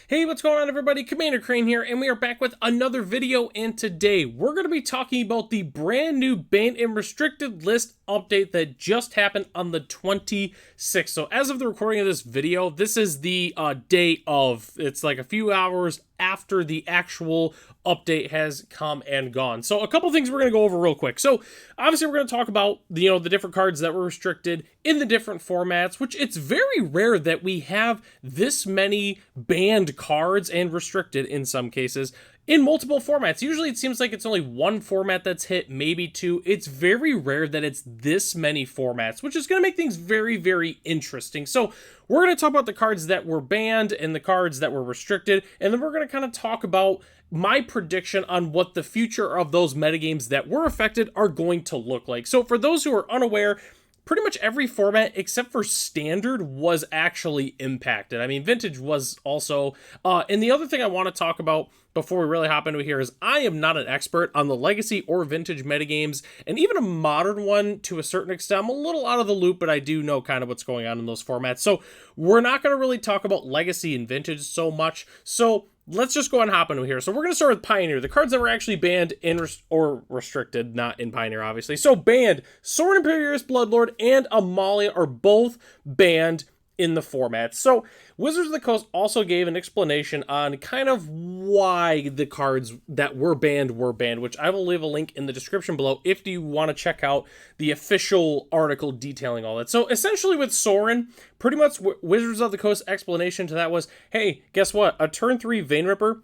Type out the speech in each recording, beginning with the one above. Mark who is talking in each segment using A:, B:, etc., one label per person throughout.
A: Hey, what's going on everybody? Commander Crane here, and we are back with another video, and today we're going to be talking about the brand new banned and restricted list update that just happened on the 26th. So as of the recording of this video, this is the day of, it's like a few hours after the actual update has come and gone. So a couple things we're going to go over real quick. So obviously we're going to talk about the different cards that were restricted in the different formats, which it's very rare that we have this many banned cards and restricted in some cases in multiple formats. Usually it seems like it's only one format that's hit, maybe two. It's very rare that it's this many formats, which is going to make things very, very interesting. So we're going to talk about the cards that were banned and the cards that were restricted, and then we're going to kind of talk about my prediction on what the future of those metagames that were affected are going to look like. So for those who are unaware, pretty much every format except for Standard was actually impacted. I mean, Vintage was also. And the other thing I want to talk about before we really hop into it here is I am not an expert on the Legacy or Vintage metagames, and even a Modern one to a certain extent. I'm a little out of the loop, but I do know kind of what's going on in those formats. So we're not going to really talk about Legacy and Vintage so much. So let's just go and hop into here. So we're going to start with Pioneer, the cards that were actually banned in or restricted, not in Pioneer, obviously. So banned, Sorin Imperious Bloodlord and Amalia are both banned in the format. So Wizards of the Coast also gave an explanation on kind of why the cards that were banned, which I will leave a link in the description below if you want to check out the official article detailing all that. So essentially with Sorin, pretty much Wizards of the Coast explanation to that was, hey, guess what? A turn 3 Vein Ripper,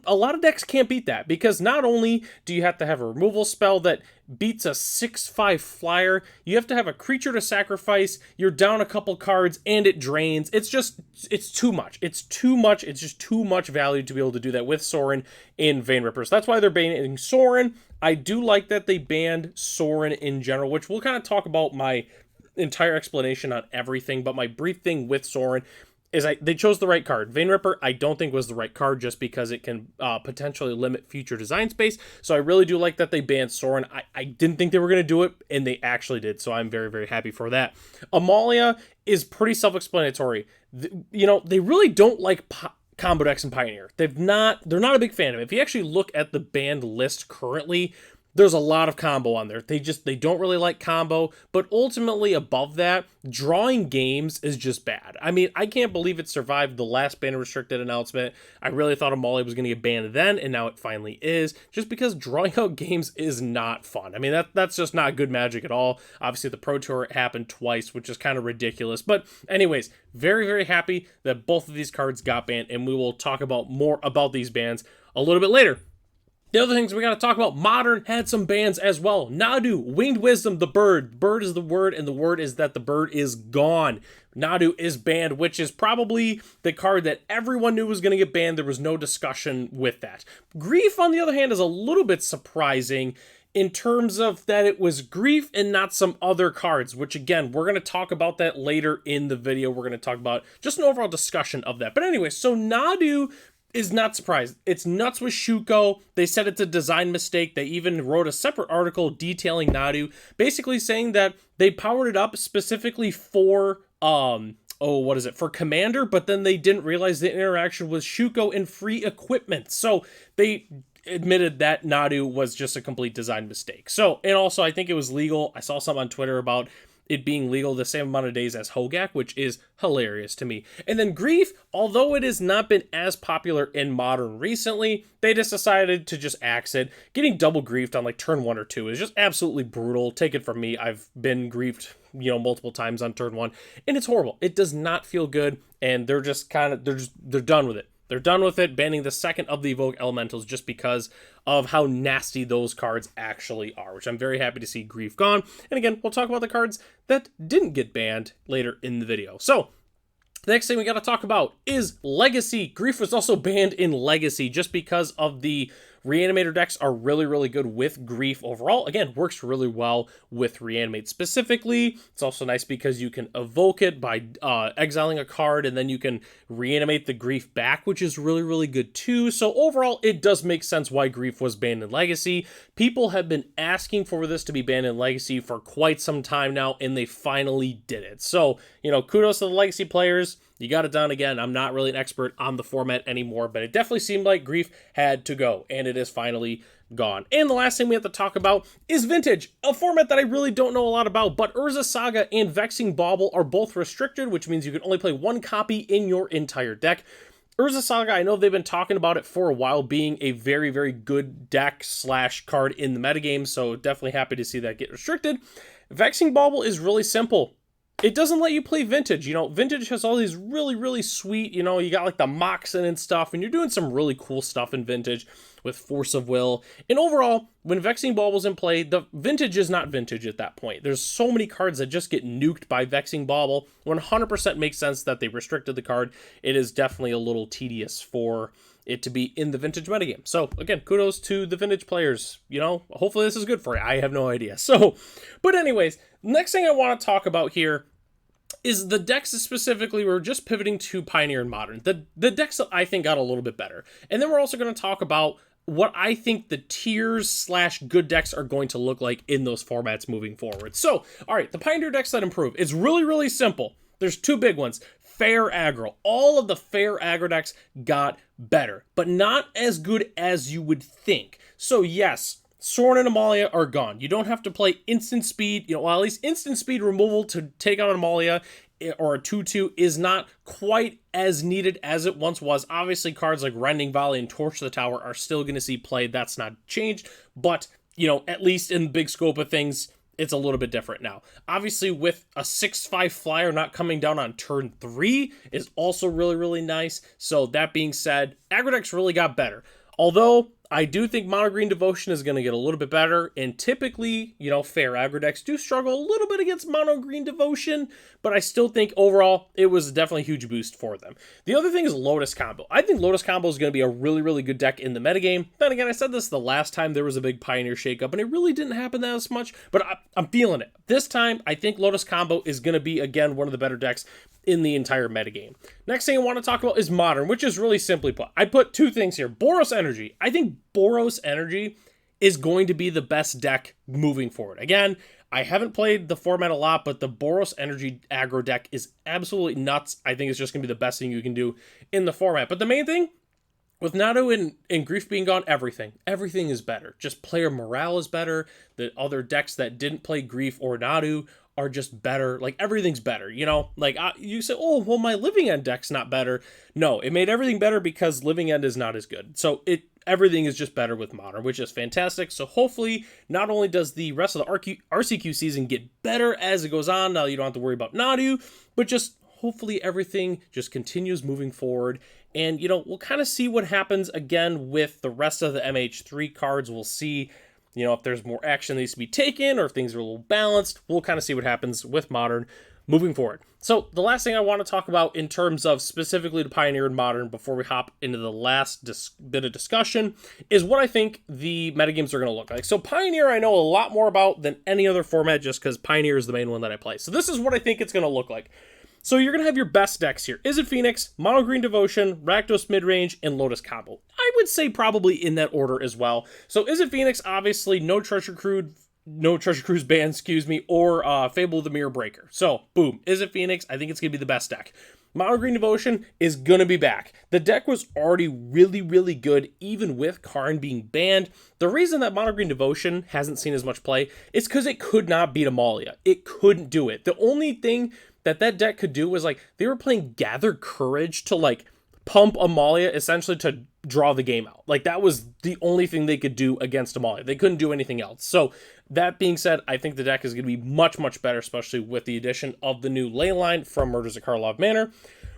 A: a lot of decks can't beat that, because not only do you have to have a removal spell that beats a 6/5 flyer, you have to have a creature to sacrifice, you're down a couple cards, and it drains. It's too much. It's too much. It's just too much value to be able to do that with Sorin in Vein Rippers. That's why they're banning Sorin. I do like that they banned Sorin in general, which we'll kind of talk about my entire explanation on everything, but my brief thing with Sorin is they chose the right card. Vein Ripper, I don't think was the right card just because it can potentially limit future design space. So I really do like that they banned Sorin. I didn't think they were going to do it, and they actually did. So I'm very, very happy for that. Amalia is pretty self-explanatory. They really don't like combo decks in Pioneer. They're not a big fan of it. If you actually look at the banned list currently, there's a lot of combo on there. They don't really like combo, but ultimately above that, drawing games is just bad. I mean, I can't believe it survived the last ban restricted announcement. I really thought Amalia was going to get banned then, and now it finally is, just because drawing out games is not fun. I mean, that's just not good Magic at all. Obviously, the Pro Tour happened twice, which is kind of ridiculous. But anyways, very, very happy that both of these cards got banned, and we will talk about more about these bans a little bit later. The other things we got to talk about, Modern had some bans as well. Nadu, Winged Wisdom, the bird. Bird is the word, and the word is that the bird is gone. Nadu is banned, which is probably the card that everyone knew was going to get banned. There was no discussion with that. Grief, on the other hand, is a little bit surprising in terms of that it was Grief and not some other cards, which again, we're going to talk about that later in the video. We're going to talk about just an overall discussion of that. But anyway, so Nadu is not surprised. It's nuts with Shuko. They said it's a design mistake. They even wrote a separate article detailing Nadu, basically saying that they powered it up specifically for for Commander, but then they didn't realize the interaction with Shuko and free equipment. So they admitted that Nadu was just a complete design mistake. So, and also I think it was legal. I saw something on Twitter about it being legal the same amount of days as Hogak, which is hilarious to me. And then Grief, although it has not been as popular in Modern recently, they just decided to just axe it. Getting double griefed on like turn 1 or 2 is just absolutely brutal. Take it from me. I've been griefed, multiple times on turn 1, and it's horrible. It does not feel good, and they're just they're done with it. They're done with it, banning the second of the Evoke Elementals just because of how nasty those cards actually are, which I'm very happy to see Grief gone. And again, we'll talk about the cards that didn't get banned later in the video. So, the next thing we got to talk about is Legacy. Grief was also banned in Legacy just because of the Reanimator decks are really, really good with Grief overall. Again, works really well with Reanimate specifically. It's also nice because you can evoke it by exiling a card, and then you can reanimate the Grief back, which is really, really good too. So overall, it does make sense why Grief was banned in Legacy. People have been asking for this to be banned in Legacy for quite some time now, and they finally did it. So, kudos to the Legacy players. You got it done. Again, I'm not really an expert on the format anymore, but it definitely seemed like Grief had to go, and it is finally gone. And the last thing we have to talk about is Vintage, a format that I really don't know a lot about, but Urza Saga and Vexing Bauble are both restricted, which means you can only play one copy in your entire deck. Urza Saga, I know they've been talking about it for a while being a very, very good deck / card in the metagame, so definitely happy to see that get restricted. Vexing Bauble is really simple. It doesn't let you play Vintage. Vintage has all these really, really sweet, you got like the Moxen and stuff, and you're doing some really cool stuff in Vintage with Force of Will. And overall, when Vexing Bauble's in play, the Vintage is not Vintage at that point. There's so many cards that just get nuked by Vexing Bauble. 100% makes sense that they restricted the card. It is definitely a little tedious for it to be in the Vintage metagame. So again, kudos to the Vintage players. Hopefully this is good for you. I have no idea. But anyways, next thing I want to talk about here is the decks specifically. We're just pivoting to Pioneer and Modern. The decks that I think got a little bit better. And then we're also going to talk about what I think the tiers / good decks are going to look like in those formats moving forward. So, all right, the Pioneer decks that improve. It's really, really simple. There's two big ones. Fair aggro. All of the fair aggro decks got better, but not as good as you would think. So yes, Sorin and Amalia are gone. You don't have to play instant speed, at least instant speed removal to take out Amalia or a 2/2 is not quite as needed as it once was. Obviously, cards like Rending Volley and Torch the Tower are still going to see play. That's not changed, but, at least in the big scope of things, it's a little bit different now. Obviously, with a 6/5 flyer not coming down on turn 3 is also really, really nice. So that being said, aggro decks really got better. Although I do think Mono Green Devotion is going to get a little bit better, and typically, fair aggro decks do struggle a little bit against Mono Green Devotion, but I still think overall it was definitely a huge boost for them. The other thing is Lotus Combo. I think Lotus Combo is going to be a really, really good deck in the metagame. Then again, I said this the last time there was a big Pioneer shakeup, and it really didn't happen that as much, but I'm feeling it. This time, I think Lotus Combo is going to be, again, one of the better decks in the entire metagame. Next thing I want to talk about is Modern, which is really simply put. I put two things here. Boros Energy. I think Boros Energy is going to be the best deck moving forward. Again, I haven't played the format a lot, but the Boros Energy aggro deck is absolutely nuts. I think it's just going to be the best thing you can do in the format. But the main thing, with Nadu and Grief being gone, everything is better. Just player morale is better. The other decks that didn't play Grief or Nadu are just better. Like, everything's better, you say, oh, well, my Living End deck's not better. No, it made everything better because Living End is not as good. So everything is just better with Modern, which is fantastic. So hopefully, not only does the rest of the RCQ season get better as it goes on, now you don't have to worry about Nadu, but just hopefully everything just continues moving forward. And, we'll kind of see what happens again with the rest of the MH3 cards. We'll see, if there's more action that needs to be taken or if things are a little balanced. We'll kind of see what happens with Modern moving forward. So the last thing I want to talk about in terms of specifically the Pioneer and Modern before we hop into the last bit of discussion is what I think the metagames are going to look like. So Pioneer I know a lot more about than any other format just because Pioneer is the main one that I play. So this is what I think it's going to look like. So you're going to have your best decks here. Izzet Phoenix, Mono Green Devotion, Rakdos Midrange, and Lotus Combo. I would say probably in that order as well. So Izzet Phoenix, obviously, no Treasure Cruise ban, or Fable of the Mirror Breaker. So, boom, Izzet Phoenix, I think it's going to be the best deck. Mono Green Devotion is going to be back. The deck was already really, really good, even with Karn being banned. The reason that Mono Green Devotion hasn't seen as much play is because it could not beat Amalia. It couldn't do it. The only thing that deck could do was, they were playing Gather Courage to, pump Amalia, essentially to draw the game out. That was the only thing they could do against Amalia. They couldn't do anything else. So, that being said, I think the deck is going to be much, much better, especially with the addition of the new Leyline from Murders at Karlov Manor.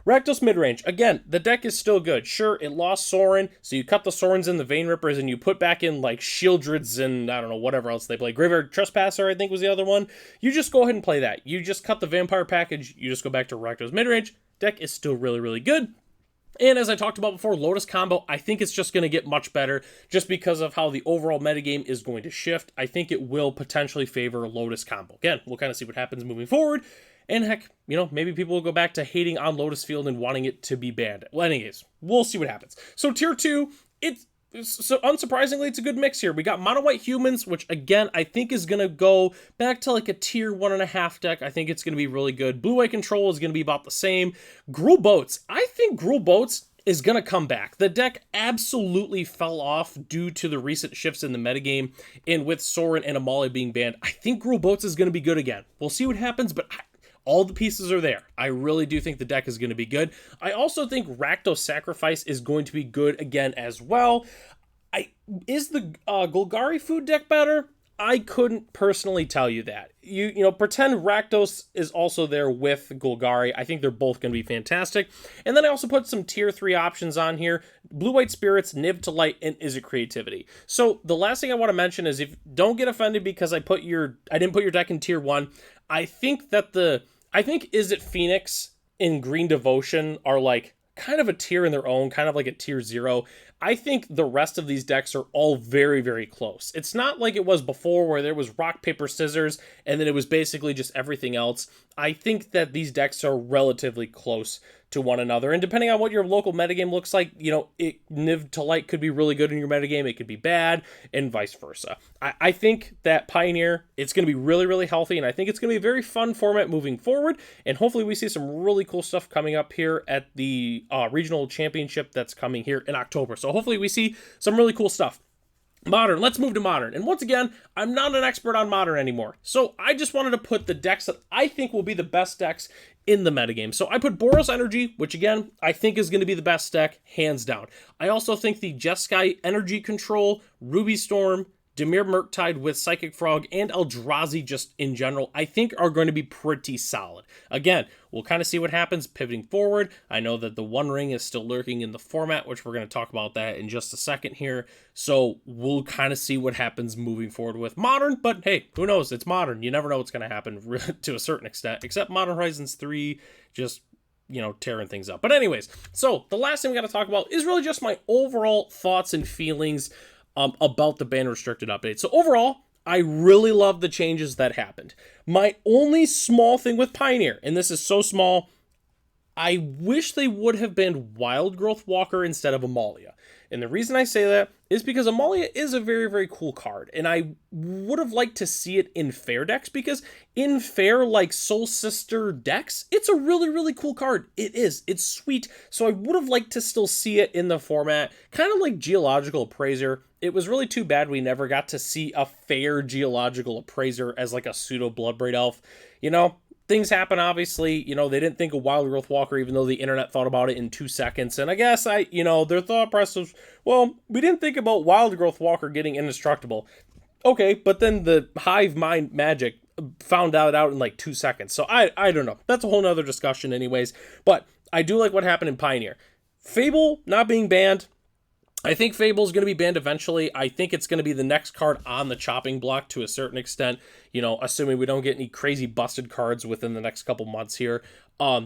A: Rakdos Midrange. Again, the deck is still good. Sure, it lost Sorin, so you cut the Sorins and the Vein Rippers, and you put back in, Shieldreds and, I don't know, whatever else they play. Graveyard Trespasser, I think, was the other one. You just go ahead and play that. You just cut the Vampire package, you just go back to Rakdos Midrange. Deck is still really, really good. And as I talked about before, Lotus Combo, I think it's just going to get much better just because of how the overall metagame is going to shift. I think it will potentially favor Lotus Combo. Again, we'll kind of see what happens moving forward. And heck, maybe people will go back to hating on Lotus Field and wanting it to be banned. Well, anyways, we'll see what happens. So Tier 2, So unsurprisingly, it's a good mix here. We got Mono White Humans, which again, I think is going to go back to like a tier 1.5 deck. I think it's going to be really good. Blue White Control is going to be about the same. Gruul Boats. I think Gruul Boats is going to come back. The deck absolutely fell off due to the recent shifts in the metagame, and with Sorin and Amalia being banned, I think Gruul Boats is going to be good again. We'll see what happens, but all the pieces are there. I really do think the deck is going to be good. I also think Rakdos Sacrifice is going to be good again as well. Is the Golgari food deck better? I couldn't personally tell you that. You know, pretend Rakdos is also there with Golgari. I think they're both going to be fantastic. And then I also put some tier 3 options on here. Blue-White Spirits, Niv to Light, and Izzet Creativity. So the last thing I want to mention is, if don't get offended because I didn't put your deck in tier 1. I think Izzet Phoenix and Green Devotion are like kind of a tier in their own, kind of like a tier 0. I think the rest of these decks are all very, very close. It's not like it was before where there was rock, paper, scissors, and then it was basically just everything else. I think that these decks are relatively close to one another, and depending on what your local metagame looks like, you know, Niv to Light could be really good in your metagame, it could be bad, and vice versa. I think that Pioneer, it's going to be really, really healthy, and I think it's going to be a very fun format moving forward, and hopefully we see some really cool stuff coming up here at the regional championship that's coming here in October. So hopefully we see some really cool stuff. Modern, let's move to Modern. And once again, I'm not an expert on Modern anymore. So I just wanted to put the decks that I think will be the best decks in the metagame. So I put Boros Energy, which again, I think is going to be the best deck, hands down. I also think the Jeskai Energy Control, Ruby Storm, Dimir Murktide with Psychic Frog, and Eldrazi just in general, I think are going to be pretty solid. Again, we'll kind of see what happens pivoting forward. I know that the One Ring is still lurking in the format, which we're going to talk about that in just a second here. So we'll kind of see what happens moving forward with Modern, but hey, who knows? It's Modern. You never know what's going to happen to a certain extent, except Modern Horizons 3 just, you know, tearing things up. But anyways, so the last thing we got to talk about is really just my overall thoughts and feelings about the ban restricted update. So overall, I really love the changes that happened. My only small thing with Pioneer, and this is so small, I wish they would have banned Wild Growth Walker instead of Amalia. And the reason I say that is because Amalia is a very, very cool card. And I would have liked to see it in fair decks, because in fair, like Soul Sister decks, it's a really, really cool card. It is. It's sweet. So I would have liked to still see it in the format, kind of like Geological Appraiser. It was really too bad we never got to see a fair Geological Appraiser as like a pseudo Bloodbraid Elf. You know, things happen, obviously. You know, they didn't think of Wild Growth Walker, even though the internet thought about it in 2 seconds. And I guess their thought process was, well, we didn't think about Wild Growth Walker getting indestructible. Okay, but then the Hive Mind Magic found out in like 2 seconds. So I don't know. That's a whole nother discussion anyways. But I do like what happened in Pioneer. Fable not being banned. I think Fable's going to be banned eventually. I think it's going to be the next card on the chopping block to a certain extent, you know, assuming we don't get any crazy busted cards within the next couple months here.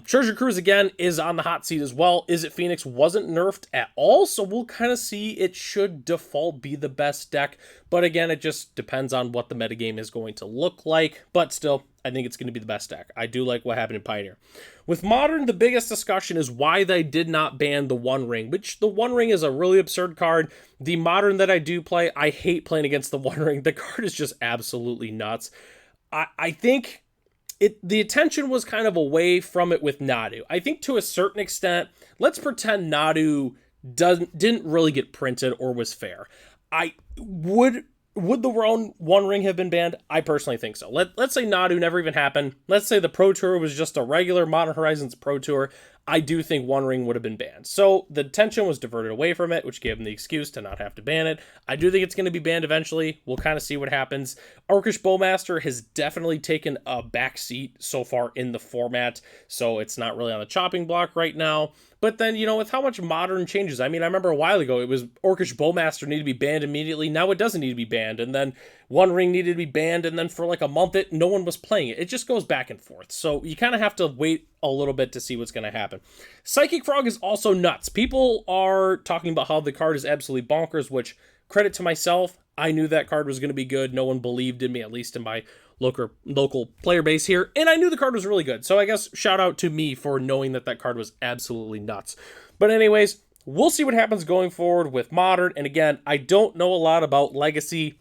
A: Treasure Cruise, again, is on the hot seat as well. Izzet Phoenix wasn't nerfed at all, so we'll kind of see. It should default be the best deck, but again, it just depends on what the metagame is going to look like, but still, I think it's going to be the best deck. I do like what happened in Pioneer. With Modern, the biggest discussion is why they did not ban the One Ring, which the One Ring is a really absurd card. The Modern that I do play, I hate playing against the One Ring. The card is just absolutely nuts. I think the attention was kind of away from it with Nadu. I think to a certain extent, let's pretend Nadu didn't really get printed or was fair. Would the One Ring have been banned? I personally think so. Let's say Nadu never even happened. Let's say the Pro Tour was just a regular Modern Horizons Pro Tour. I do think One Ring would have been banned. So the attention was diverted away from it, which gave them the excuse to not have to ban it. I do think it's going to be banned eventually. We'll kind of see what happens. Orcish Bowmaster has definitely taken a back seat so far in the format, so it's not really on the chopping block right now. But then, you know, with how much Modern changes, I mean, I remember a while ago, it was Orcish Bowmaster needed to be banned immediately. Now it doesn't need to be banned. And then One Ring needed to be banned. And then for like a month, no one was playing it. It just goes back and forth. So you kind of have to wait a little bit to see what's going to happen. Psychic Frog is also nuts. People are talking about how the card is absolutely bonkers, which, credit to myself, I knew that card was going to be good. No one believed in me, at least in my local player base here, and I knew the card was really good. So I guess shout out to me for knowing that card was absolutely nuts. But anyways, we'll see what happens going forward with Modern. And again, I don't know a lot about Legacy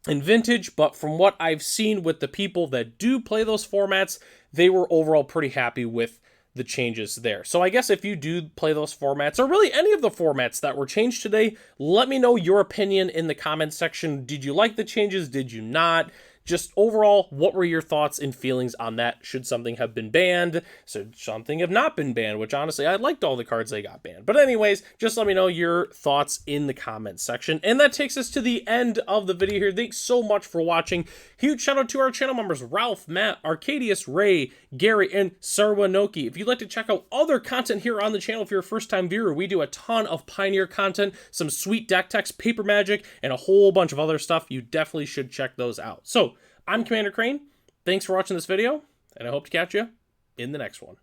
A: and Vintage, but from what I've seen with the people that do play those formats, they were overall pretty happy with the changes there. So I guess if you do play those formats, or really any of the formats that were changed today, let me know your opinion in the comments section. Did you like the changes? Did you not? Just overall, what were your thoughts and feelings on that? Should something have been banned? Should something have not been banned? Which honestly, I liked all the cards they got banned. But anyways, just let me know your thoughts in the comments section. And that takes us to the end of the video here. Thanks so much for watching. Huge shout out to our channel members, Ralph, Matt, Arcadius, Ray, Gary, and Sarwanoki. If you'd like to check out other content here on the channel, if you're a first-time viewer, we do a ton of Pioneer content, some sweet deck techs, paper magic, and a whole bunch of other stuff. You definitely should check those out. So, I'm Commander Crane. Thanks for watching this video, and I hope to catch you in the next one.